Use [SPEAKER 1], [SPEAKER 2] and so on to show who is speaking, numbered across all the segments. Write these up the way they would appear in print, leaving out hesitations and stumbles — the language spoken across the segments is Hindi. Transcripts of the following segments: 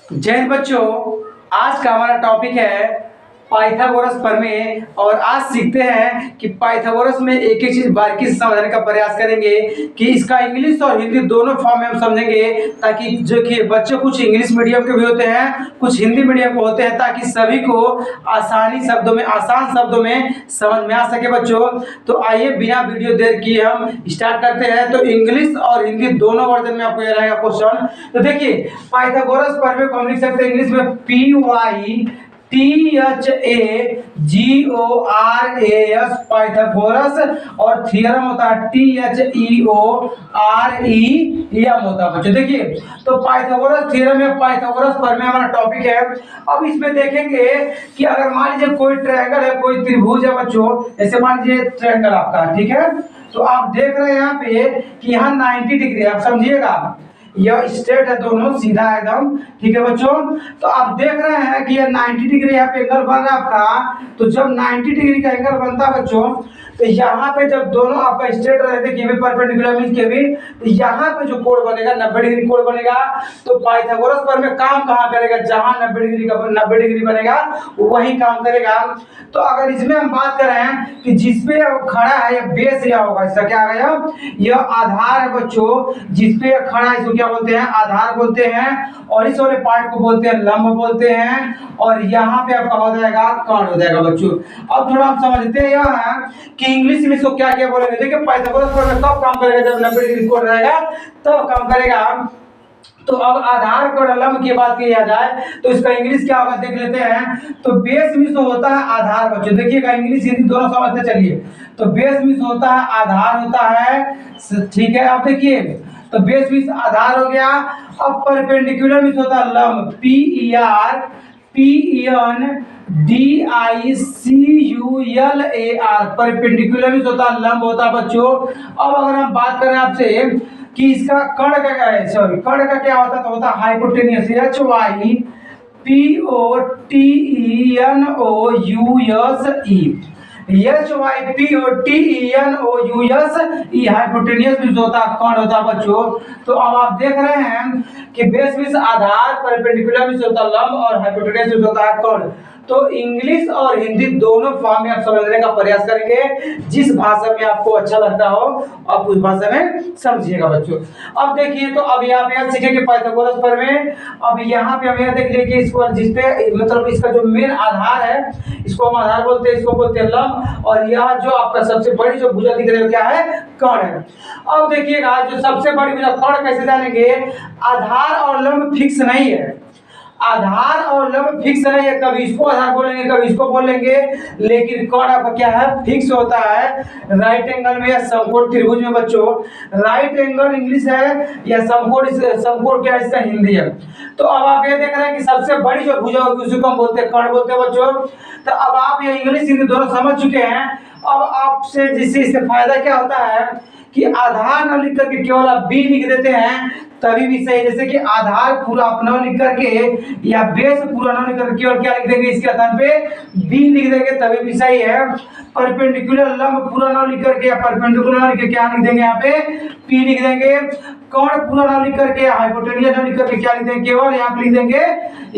[SPEAKER 1] जय हिंद बच्चों। आज का हमारा टॉपिक है पाइथागोरस प्रमेय और आज सीखते हैं कि पाइथागोरस में एक एक चीज बारीकी से समझने का प्रयास करेंगे कि इसका इंग्लिश और हिंदी दोनों फॉर्म में हम समझेंगे, ताकि जो कि बच्चे कुछ इंग्लिश मीडियम के भी होते हैं, कुछ हिंदी मीडियम के होते हैं, ताकि सभी को आसान शब्दों में समझ में आ सके बच्चों। तो आइए बिना वीडियो देर किए हम स्टार्ट करते हैं। तो इंग्लिश और हिंदी दोनों वर्जन में आपको ये रहेगा क्वेश्चन। तो देखिए, पाइथागोरस प्रमेय को हम लिख सकते हैं इंग्लिश में PYTHAGORAS पाइथागोरस, और थियरम होता है THEOREM होता है बच्चों। देखिए, तो पाइथागोरस थ्योरम या पाइथागोरस प्रमेय हमारा टॉपिक है। अब इसमें देखेंगे कि अगर मान लीजिए कोई ट्रायंगल है, कोई त्रिभुज है बच्चों, जैसे मान लीजिए ट्रायंगल आपका, ठीक है। तो आप देख रहे हैं यहाँ पे कि यहाँ 90 डिग्री, आप समझिएगा यह स्ट्रेट है, दोनों सीधा है एकदम, ठीक है बच्चों। तो आप देख रहे हैं कि यह 90 डिग्री यहाँ पे एंगल बन रहा है आपका। तो जब 90 डिग्री का एंगल बनता है बच्चों, तो यहाँ पे जब दोनों आपका स्ट्रेट रहते हैं परपेंडिकुलर मींस के भी, तो यहाँ पे जो कोण बनेगा 90 डिग्री कोण बनेगा। तो पाइथागोरस प्रमेय काम कहाँ करेगा? जहां 90 डिग्री बनेगा वही काम करेगा। तो अगर इसमें हम बात करें कि जिसपे खड़ा है यह बेस, यह होगा इसका क्या आ गया, यह आधार है बच्चों। जिसपे खड़ा है इसको क्या बोलते हैं? आधार बोलते हैं। और इस वाले पार्ट को बोलते हैं लंब बोलते हैं। और यहाँ पे आपका हो जाएगा कर्ण हो जाएगा बच्चों। अब थोड़ा हम समझते हैं यह कि इंग्लिश में इसको क्या क्या बोलेंगे। देखिए, पाइथागोरस प्रमेय कब काम करेगा? जब 90 डिग्री कोण रहेगा तब काम करेगा। तो अब आधार और लंब की बात की जाए तो इसका इंग्लिश क्या होगा देख लेते हैं। तो बेस मींस होता है आधार बच्चों। देखिएगा, इंग्लिश हिंदी दोनों समझते चलिए। तो बेस मींस होता है आधार होता है, ठीक है। आप देखिए, तो बेस मींस आधार हो गया। अब परपेंडिकुलर मींस होता है लंब, PERPENDICULAR, परपेंडिकुलर मींस होता है लंब होता है बच्चों। अब अगर हम बात करें आपसे कि इसका कर्ण का क्या है, सॉरी कर्ण का क्या होता है, तो होता है हाइपोटेनियस, HYPOTENOUSE हाइपोटेनियस मींस होता है कर्ण होता है बच्चों। तो अब आप देख रहे हैं कि बेस मींस आधार, परपेंडिकुलर मींस होता है लंब, और हाइपोटेनियस मींस होता है कर्ण। तो इंग्लिश और हिंदी दोनों फॉर्म में आप समझने का प्रयास करेंगे। जिस भाषा में आपको अच्छा लगता हो आप उस भाषा में समझिएगा बच्चों। अब देखिए, तो अब यहाँ पे हम सीखेंगे पाइथागोरस प्रमेय। अब यहाँ पे हम यह देख लेंगे इसको, जिसपे मतलब इसका जो मेन आधार है इसको हम आधार बोलते हैं, इसको बोलते हैं लंब। और यह जो आपका सबसे बड़ी जो भुजा दिख रही है क्या है? कर्ण है। अब देखिएगा, जो सबसे बड़ी भुजा कर्ण कैसे जानेंगे? आधार और लंब फिक्स नहीं है, आधार और लंब फिक्स नहीं है। कभी इसको आधार बोलेंगे, कभी इसको बोलेंगे, लेकिन कर्ण आपका क्या है? फिक्स होता है। राइट एंगल में या समकोण त्रिभुज में बच्चों, राइट एंगल इंग्लिश है या समकोण क्या इसका हिंदी है। तो अब आप ये देख रहे हैं कि सबसे बड़ी जो भुजा होगी उसी को हम बोलते हैं कर्ण बोलते हैं बच्चों। तो अब आप ये इंग्लिश हिंदी दोनों समझ चुके हैं। अब आपसे जिससे इससे फायदा क्या होता है कि आधार न लिख करके केवल आप बी लिख देते हैं तभी भी सही। जैसे कि आधार पूरा अपना लिख करके या बेस पूरा न लिख करके केवल क्या लिख देंगे, इसके स्थान पे बी लिख देंगे तभी भी सही है। परपेंडिकुलर लंब पूरा न लिख करके या परपेंडिकुलर न लिख के क्या लिख देंगे, यहाँ पे पी लिख देंगे। कर्ण पूरा न लिख करके, हाइपोटेनियस न लिख करके क्या लिख देंगे, केवल यहाँ पे लिख देंगे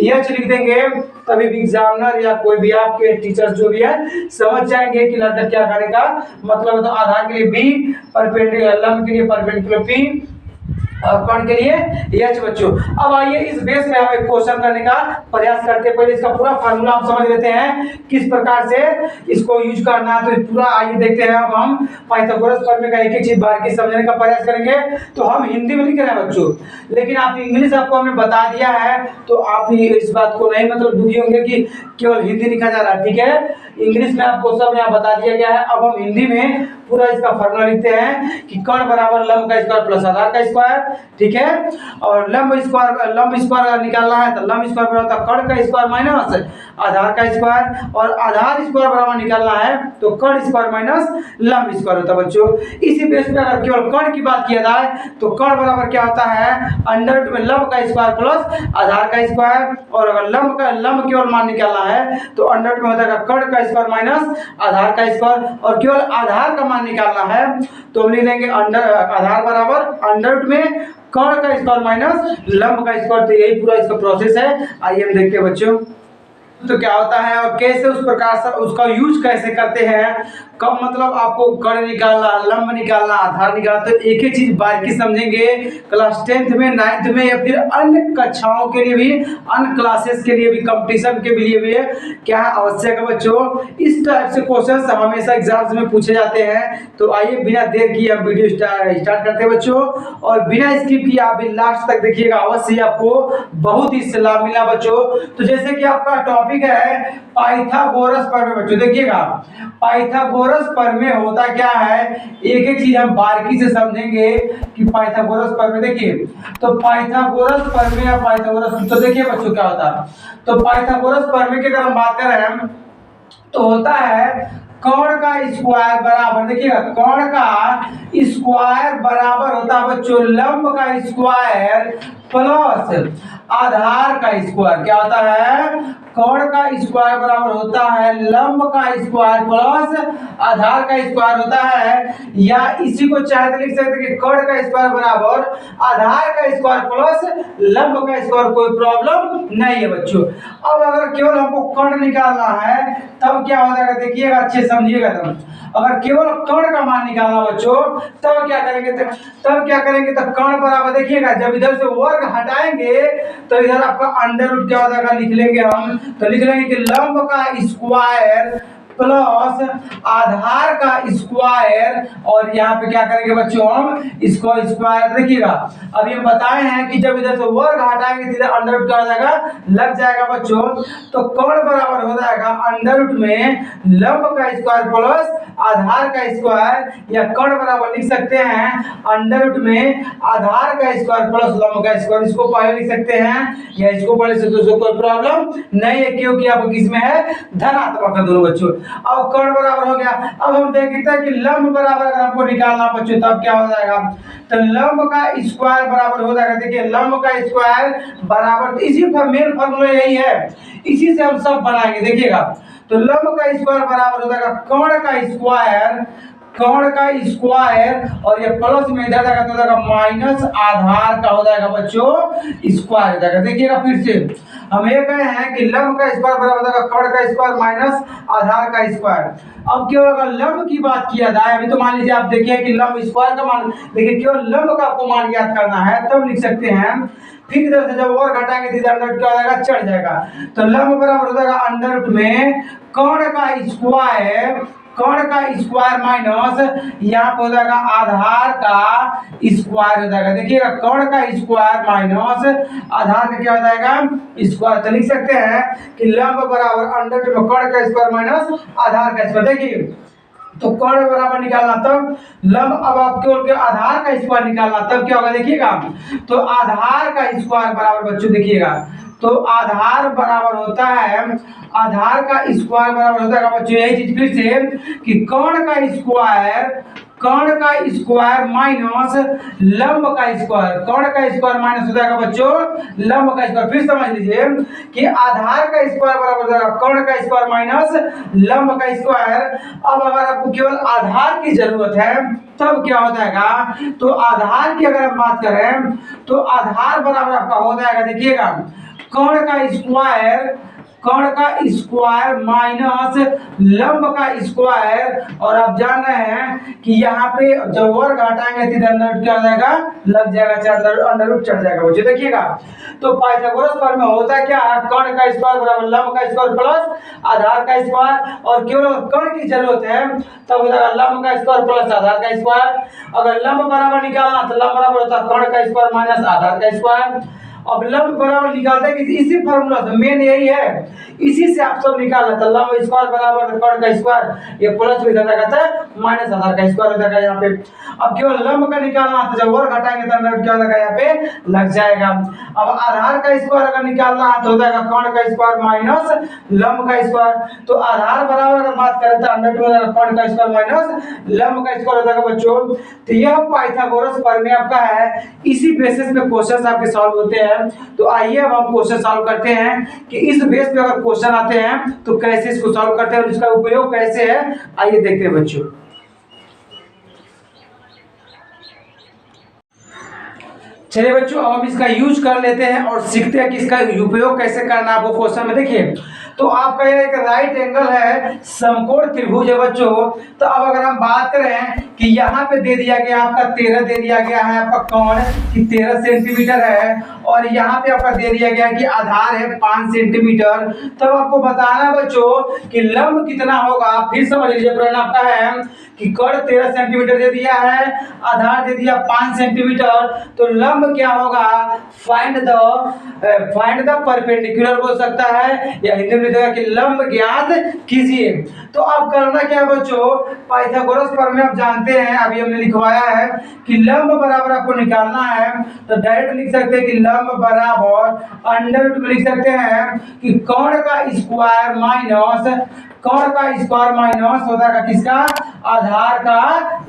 [SPEAKER 1] एच लिख देंगे। तभी भी एग्जामिनर या कोई भी आपके टीचर जो भी है समझ जाएंगे कि लड़का क्या करेगा। मतलब तो आधार के लिए बी, परपेंडिकुलर लंब के लिए परपेंडिकुलर पी, और कर्ण के लिए एच बच्चों। अब आइए इस बेस में हम एक क्वेश्चन करने का प्रयास करते हैं। पहले इसका पूरा फार्मूला हम समझ लेते हैं किस प्रकार से इसको यूज करना है। तो पूरा आइए देखते हैं। अब हम पाइथागोरस प्रमेय का एक एक चीज बारीकी समझने का प्रयास करेंगे। तो हम हिंदी में लिख रहे हैं बच्चों, लेकिन आप इंग्लिश आपको हमने बता दिया है, तो आप इस बात को नहीं मतलब दुखी होंगे कि केवल हिंदी लिखा जा रहा है, ठीक है। इंग्लिश में आपको सब यहाँ बता दिया गया है। अब हम हिंदी में पूरा इसका फार्मूला लिखते हैं कि कर्ण बराबर लंब का स्क्वायर प्लस आधार का स्क्वायर, ठीक है। और लंब स्क्वायर निकालना है तो लंब स्क्वायर बराबर होता है कर्ण का स्क्वायर माइनस आधार का स्क्वायर, और आधार स्क्वायर बराबर निकालना है तो कर्ण स्क्वायर माइनस लंब स्क्वायर होता है बच्चों। इसी बेस पे अगर केवल कर्ण की बात किया जाए तो कर्ण बराबर क्या होता है? अंडर रूट में लंब का स्क्वायर प्लस आधार का स्क्वायर। और अगर लंब केवल मान निकालना है तो अंडर रूट में हो जाएगा कर्ण का स्क्वायर माइनस आधार का स्क्वायर। और केवल आधार का मान निकालना है तो हम लिख देंगे आधार बराबर अंडर रूट में कर्ण का स्क्वायर माइनस लंब का स्क्वायर। तो यही पूरा इसका प्रोसेस है। आइए हम देखते हैं बच्चों तो क्या होता है और कैसे उस प्रकार से उसका यूज कैसे करते हैं। कब मतलब आपको कर्ण निकालना, लंब निकालना, आधार निकालना, तो एक ही चीज बारीकी समझेंगे क्लास 10th में, 9th में या फिर अन्य कक्षाओं के लिए भी, अन्य क्लासेस के लिए भी, कंपटीशन के लिए भी क्या आवश्यक है बच्चों। इस टाइप से क्वेश्चन हमेशा एग्जाम्स में पूछे जाते हैं। तो आइए बिना देर किए हम वीडियो स्टार्ट करते हैं बच्चों, और बिना स्किप किए आप भी लास्ट तक देखिएगा, अवश्य आपको बहुत ही लाभ मिला बच्चों। तो जैसे कि आपका टॉपिक है पाइथागोरस प्रमेय बच्चों, देखिएगा पाइथागोरस प्रमेय होता क्या है, एक एक चीज हम बारीकी से समझेंगे कि पाइथागोरस प्रमेय। देखिए तो पाइथागोरस प्रमेय या पाइथागोरस, तो देखिए बच्चों क्या होता है। तो पाइथागोरस प्रमेय की अगर हम बात करें तो होता है कर्ण का स्क्वायर बराबर, देखिएगा कर्ण का स्क्वायर बराबर होता है बच्चों लंब का स्क्वायर प्लस आधार का स्क्वायर। क्या होता है, कर्ण का स्क्वायर बराबर होता है लंब का स्क्वायर प्लस आधार का स्क्वायर होता है, या इसी को चाहे तो लिख सकते हैं कि कर्ण का स्क्वायर बराबर आधार का स्क्वायर प्लस लंब का स्क्वायर, कोई प्रॉब्लम नहीं है बच्चों। अब अगर केवल हमको कर्ण निकालना है तब क्या हो जाएगा, देखिएगा अच्छे समझिएगा तुम। अगर केवल कर्ण का मान निकालना बच्चों तब क्या करेंगे, तो कर्ण बराबर, देखिएगा जब इधर से वर्ग हटाएंगे तो इधर आपका अंडर रूट क्या हो जाएगा, लिख लेंगे हम, तो लिख लेंगे कि लंब का स्क्वायर प्लस आधार का स्क्वायर, और यहाँ पे क्या करेंगे बच्चों हम इसको स्क्वायर। देखिएगा अभी हम बताए हैं कि जब इधर से वर्ग हटाएंगे तो इधर अंडर रूट क्या हो जाएगा, लग जाएगा बच्चों। तो कर्ण बराबर हो जाएगा अंडर रूट में लंब का स्क्वायर प्लस आधार का स्क्वायर, या कर्ण बराबर लिख सकते हैं अंडर रूट में आधार का स्क्वायर प्लस लंब का स्क्वायर। इसको पहले लिख सकते हैं या इसको पहले से, दोस्तों कोई प्रॉब्लम नहीं है क्योंकि आपको किसमें है, धनात्मक है दोनों बच्चों। अब कर्ण बराबर हो गया। अब हम देखते हैं कि लंब बराबर अगर हमको निकालना बच्चों तब क्या हो जाएगा, तो लंब का स्क्वायर बराबर हो जाएगा, देखिए लंब का स्क्वायर बराबर, तो इसी पर मेन फॉर्मूला यही है, इसी से हम सब बनाएंगे। देखिएगा तो लंब का स्क्वायर बराबर हो जाएगा कर्ण का स्क्वायर, और ये प्लस में इधर जाएगा तो हो जाएगा माइनस आधार का हो जाएगा बच्चों स्क्वायर हो जाएगा। देखिएगा फिर से हम ये कहे हैं कि लंब का स्क्वायर बराबर हो जाएगा कर्ण का स्क्वायर माइनस आधार का स्क्वायर। अब केवल अगर लंब की बात किया जाए, अभी तो मान लीजिए आप देखिए कि लंब स्क्वायर का मान, देखिए केवल लंब का आपको मान ज्ञात करना है तब लिख सकते हैं। फिर इधर से जब वर्ग घटाएंगे तो इधर अंडर रूट क्या हो जाएगा, चढ़ जाएगा। तो लंब बराबर हो जाएगा अंडर रूट में कर्ण का स्क्वायर माइनस यहाँ पे हो जाएगा आधार का स्क्वायर हो जाएगा। देखिएगा कर्ण का स्क्वायर माइनस आधार का क्या हो जाएगा, स्क्वायर। तो लिख सकते हैं कि लंब बराबर अंडर रूट में कर्ण का स्क्वायर माइनस आधार का स्क्वायर। देखिए तो कर्ण बराबर निकालना तब लंब, अब आप केवल के आधार का स्क्वायर निकालना तब क्या होगा, देखिएगा तो आधार का स्क्वायर बराबर बच्चों, देखिएगा तो आधार बराबर होता है, आधार का स्क्वायर बराबर होता है बच्चों यही चीज फिर से कि कर्ण का स्क्वायर माइनस लंब का स्क्वायर, कर्ण का स्क्वायर माइनस हो जाएगा बच्चों लंब का स्क्वायर। फिर समझ लीजिए कि आधार का स्क्वायर बराबर हो जाएगा कर्ण का स्क्वायर माइनस लंब का स्क्वायर। अब अगर आपको केवल आधार की जरूरत है तब क्या हो जाएगा, तो आधार की अगर हम बात करें तो आधार बराबर आपका हो जाएगा, देखिएगा कर्ण का स्क्वायर माइनस लंब का स्क्वायर, और आप जान रहे हैं कि यहाँ पे जब वर्ग हटाएंगे तो अंडर रूट क्या हो जाएगा, लग जाएगा, अंडर रूट चढ़ जाएगा बच्चों। देखिएगा तो पाइथागोरस प्रमेय में होता क्या है, कर्ण का स्क्वायर बराबर लंब का स्क्वायर प्लस आधार का स्क्वायर, और केवल कर्ण की जरूरत है तब हो जाएगा लंब का स्क्वायर प्लस आधार का स्क्वायर। अगर लंब बराबर निकालना तो लंब बराबर होता है कर्ण का स्क्वायर माइनस आधार का स्क्वायर। अब लंब बराबर निकालते हैं कि इसी फार्मूला से, मेन यही है, इसी से आप सब निकालना था। लंब स्क्वायर बराबर कर्ण का स्क्वायर, ये प्लस में इधर जाता है माइनस आधार का स्क्वायर हो जाएगा यहाँ पे। अब केवल लंब का निकालना तो जब वर्ग हटाएंगे तो अंडर क्या हो जाएगा, यहाँ पे लग जाएगा। अब आधार का स्क्वायर अगर निकालना है तो हो जाएगा कर्ण का स्क्वायर माइनस लंब का स्क्वायर। तो आधार बराबर अगर बात करें तो अंडर हो जाएगा कर्ण का स्क्वायर माइनस लंब का स्क्वायर हो जाएगा बच्चों। तो यह पाइथागोरस प्रमेय आपका है, इसी बेसिस पे क्वेश्चन आपके सॉल्व होते हैं। तो आइए अब हम क्वेश्चन सॉल्व करते हैं कि इस बेस पे अगर क्वेश्चन आते हैं तो कैसे इसको सॉल्व करते हैं और इसका उपयोग कैसे है, आइए देखते हैं बच्चों। चलिए बच्चों, अब हम इसका यूज कर लेते हैं और सीखते हैं कि इसका उपयोग कैसे करना है। आपको क्वेश्चन में देखिए, तो आपका ये एक राइट एंगल है, समकोण त्रिभुज है बच्चों। तो अब अगर हम बात करें कि यहाँ पे दे दिया गया आपका 13 दे दिया गया है आपका कोण कि 13 सेंटीमीटर है, और यहाँ पे आपका दे दिया गया कि आधार है 5 सेंटीमीटर। तब आपको बताना है बच्चों कि लंब कितना होगा। फिर समझ लीजिए, प्रश्न आपका है कि कोण 13 सेंटीमीटर दे दिया है, आधार दे दिया 5 सेंटीमीटर, तो लंब क्या होगा। फाइंड द परपेंडिकुलर बोल सकता है, या हिंदी में देगा कि लंब ज्ञात कीजिए। तो अब करना क्या है बच्चों, पाइथागोरस प्रमेय आप जानते हैं, अभी हमने लिखवाया है कि लंब बराबर आपको निकालना है। तो डायरेक्ट लिख सकते हैं कि लंब बराबर अंडर रूट में लिख सकते हैं कि कोण का स्क्वायर माइनस होता है किसका, आधार का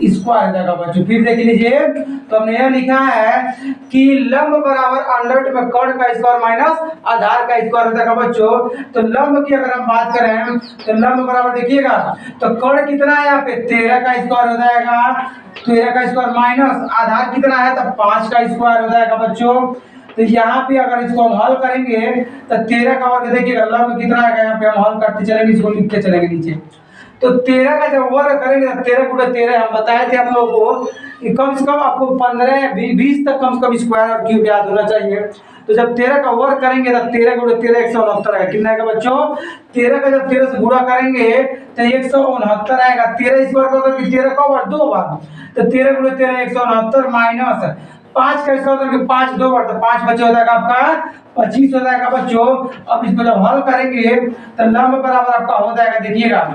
[SPEAKER 1] स्क्वायर हो जाएगा बच्चों। फिर देख लीजिए, तो हमने यह लिखा है कि लंब बराबर अंडर रूट में कोण का स्क्वायर माइनस आधार का स्क्वायर हो जाएगा बच्चों। तो लंब की अगर हम बात करें तो लंब बराबर देखिएगा, तो कोण कितना है यहाँ पे 13 का स्क्वायर हो जाएगा, 13 का स्क्वायर माइनस आधार कितना है तो 5 का स्क्वायर हो जाएगा बच्चों। तो यहाँ पे अगर इसको हम हल करेंगे तो 13 का वर्ग देखिएगा लंब कितना आएगा, यहाँ पे हम हल करते चलेंगे, इसको लिख के चलेंगे नीचे। तो 13 का जब वर्ग करेंगे तो 13 गुणा 13 हम बताए थे आप लोगों को कि कम से कम आपको 15-20 तक कम से कम स्क्वायर और क्यूब याद होना चाहिए। तो जब 13 का वर्ग करेंगे तो 13 गुणा 13 169 आएगा। कितना आएगा बच्चों, 13 का जब 13 से गुणा करेंगे तो 169 आएगा। 13 स्क्वायर का 13 का वर्ग 2 बार, तो 13 गुणा 13 169 माइनस 5 का स्क्वायर करके 5 2 बार, तो 5 बचे हो जाएगा आपका 25 हो जाएगा बच्चों। अब इसको जब हल करेंगे तो लंब बराबर आपका हो जाएगा, देखिएगा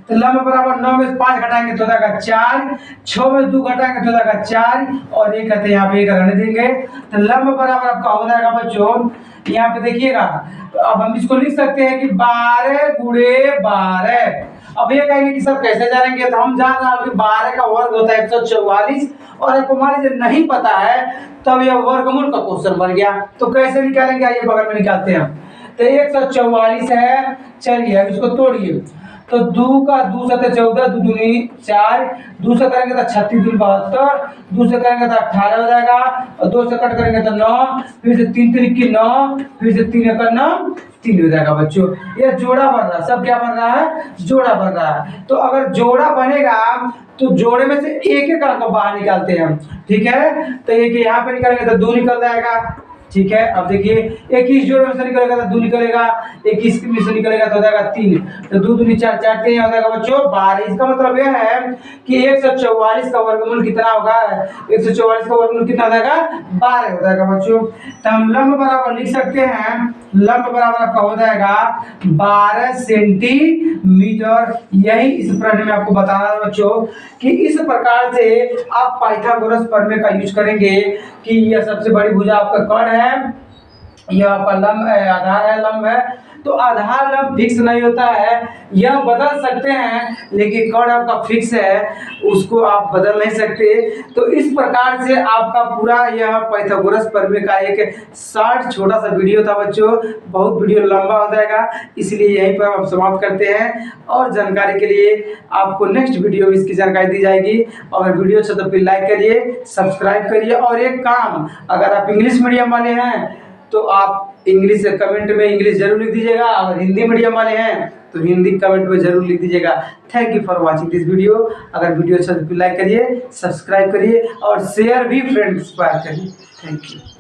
[SPEAKER 1] तो लंब बराबर 9 में 5 घटाएंगे तो हो जाएगा 4, 6 में 2 घटाएंगे तो हो जाएगा 4, और एक कहते हैं यहाँ पे एक रहने देंगे। तो लंब बराबर आपका हो जाएगा बच्चों, यहाँ पे देखिएगा। तो अब हम इसको लिख सकते हैं कि 12 गुणे 12। अब ये कहेंगे कि सर कैसे जानेंगे, तो हम जान रहे हैं कि 12 का वर्ग होता है 144, और आपको मान लीजिए नहीं पता है तब यह वर्गमूल का क्वेश्चन बन गया। तो कैसे निकालेंगे, आइए बगल में निकालते हैं। तो 144 है, चलिए अब इसको तोड़िए। तो 2 का 2 से 14, 2 दूनी 4, 2 से करेंगे तो 36 दूनी 72, 2 से करेंगे तो 18 हो जाएगा, और 2 से कट करेंगे तो 9, फिर से 3 3 की 9, फिर से 3 का 9 3 हो जाएगा बच्चों। ये जोड़ा बन रहा है, सब क्या बन रहा है, जोड़ा बन रहा है। तो अगर जोड़ा बनेगा तो जोड़े में से एक एक अंक को बाहर निकालते हैं हम, ठीक है। तो एक यहाँ पे निकालेंगे तो 2 निकल जाएगा, ठीक है। अब देखिए 21 जोड़ में से निकलेगा तो 2 निकलेगा, 21 में से निकलेगा तो हो जाएगा 3, तो 2 दूनी 4, 4 3 हो जाएगा बच्चों 12। इसका मतलब यह है कि 144 का वर्गमूल कितना होगा, 144 का वर्गमूल कितना हो जाएगा 12 हो जाएगा बच्चों। तो हम लंब बराबर लिख सकते हैं, लंब बराबर आपका हो जाएगा 12 सेंटीमीटर। यही इस प्रश्न में आपको बताना है बच्चों कि इस प्रकार से आप पाइथागोरस प्रमेय का यूज करेंगे कि यह सबसे बड़ी भुजा आपका कोण है, यह आपका लंब है, आधार है, लंब है। तो आधार लंब फिक्स नहीं होता है, यह बदल सकते हैं, लेकिन कोण आपका फिक्स है, उसको आप बदल नहीं सकते। तो इस प्रकार से आपका पूरा यह पाइथागोरस प्रमेय का एक शॉर्ट छोटा सा वीडियो था बच्चों। बहुत वीडियो लंबा हो जाएगा, इसलिए यहीं पर हम समाप्त करते हैं। और जानकारी के लिए आपको नेक्स्ट वीडियो में इसकी जानकारी दी जाएगी। अगर वीडियो अच्छा तो फिर लाइक करिए, सब्सक्राइब करिए। और एक काम, अगर आप इंग्लिश मीडियम वाले हैं तो आप इंग्लिश कमेंट में इंग्लिश जरूर लिख दीजिएगा, अगर हिंदी मीडियम वाले हैं तो हिंदी कमेंट में जरूर लिख दीजिएगा। Thank you for watching this video. अगर वीडियो अच्छा तो लाइक करिए, सब्सक्राइब करिए और शेयर भी फ्रेंड्स पर करिए। Thank you.